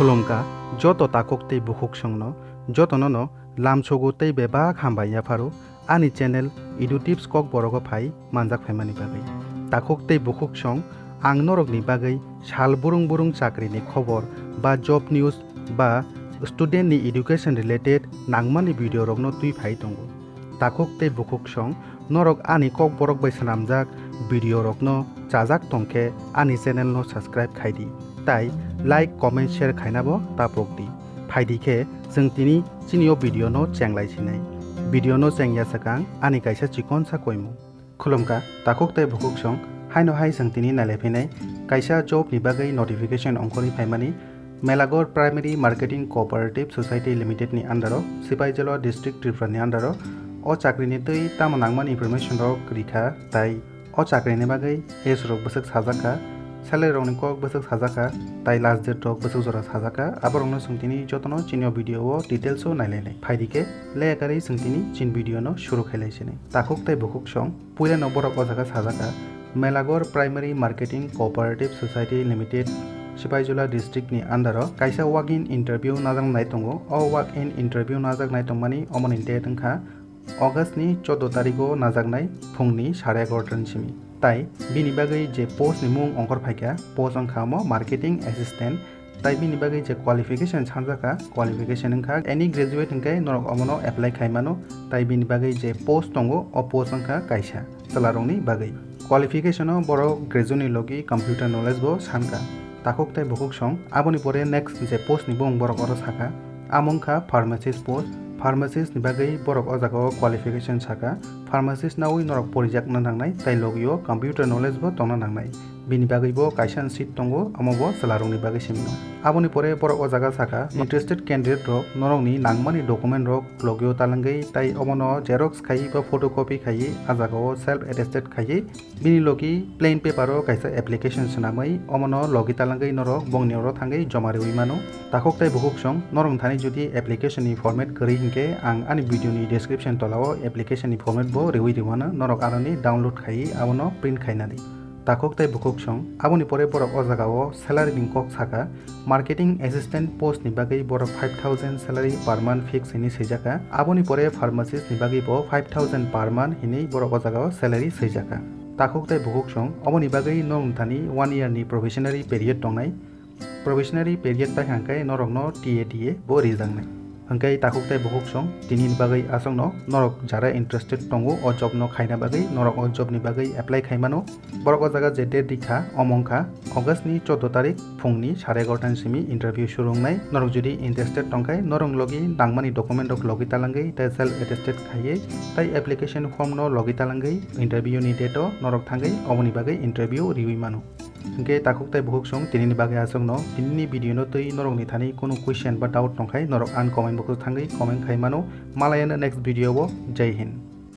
खुलुमका joto takok tei bukhuk songno joto no lamchogu tei bebak hambai yafaru ani channel edu tips kok borogo phai manjak phaimani bagai takok tei bukhuk song ang norok ni bagai sal burung burung chakri ni khobor ba job news ba student ni education related nangmani video rok no tui phai tongo takok tei bukhuk song norok ani kok borok bai sanamjak video rok no chajak tongkhe ani channel no subscribe khaidi tai like comment share khainabo tapokdi phaidikhe जों tini chiniyo video no chenglai sinai video no chengya sakang ani kaisa chikon sa koimu khulumka takok tei bukhuk song haino hai जों tini nalephinai kaisa job ni bagai notification ongkoni phaimani Melagor Primary Marketing Cooperative Society Limited ni under Sipaijalo District Tripura ni under o chakri ni tui tamanangman information rok rikha tai o chakri ni bagai age rok bosak sajaka salary rok ni kok bosak sajaka tai last date rok bosak jora sajaka aborong no sungtini jotono chinio video o details o nailai phaidike leakari sungtini chin video no shuru khailai sini takok tai bukhuk song puila no borok o jaga sajaka Melagor Primary Marketing Cooperative Society Limited Sipaijala District ni under kaisa walk-in interview najak nai tongo o walk-in interview najak nai tongmani omon inte tongkha August ni 14 tarikh o najak nai phungni 11:30 simi tai bini bagai je post ni mung ongkor phaikya post ongkha mo marketing assistant tai bini bagai je qualification sanjaka qualification ongkha any graduate hingkai norok omono apply khaimano tai bini bagai je post tongo o post ongkha kaisa salarongni bagai qualification o boro graduate ni logi computer knowledge bo sanka takok tai bukhuk song aboni pore next je post ni bong borok oro saka amongkha pharmacist post pharmacist ni bagai borok o jaga qualification saka pharmacist nawi norok porijak na nangnai tai logio computer knowledge bo tongna nangnai bini bagai bo kaisa seat tongo amobo salarong ni bagai simino aboni pore borok o jaga saka interested candidate rok norok ni nangmani document rok logio talangai tai omono xerox khai ba photocopy khai ajaga o self attested khai bini logi plain paper o kaisa application sanamai omono logi talangai norok bongni oro thangai joma reui mano takok tai bukhuk song norong thani jodi application ni format kari hingke ang ani video ni description tolao application ni format bo reui rewana norok arani download khai abono print khainani takok tai bukhuk song aboni pore borok o jaga o salary ni kok saka marketing assistant post ni bagai borok 5000 salary per month fix ini sejaka aboni pore pharmacist ni bagai bo 5000 per month ini borok o jaga o salary sejaka takok tai bukhuk song aboni bagai nong thani 1 year ni probationary period tongnai probationary period pai hangkai norok no TADA bo rijangnai hangkai takok tai bukhuk song tini bagai asong no norok jara interested tongo o job no khaina bagai norok o job ni bagai apply khaimano borok o jaga je date dikha omongkha August ni 14 tarikh phungni 11:30 simi interview surungnai norok jodi interested tongkai norong logi nangmani document rok logi talangai tai self attested khaiye tai application form no logi talangai interview ni date o norok thangai omoni bagai interview riwi mano hingke takok tai bukhuk song tini bagai asong no tini video no tui norok ni thani kono question ba doubt tongkai norok an comment box thangai comment khai mano malayana next video bo jai hind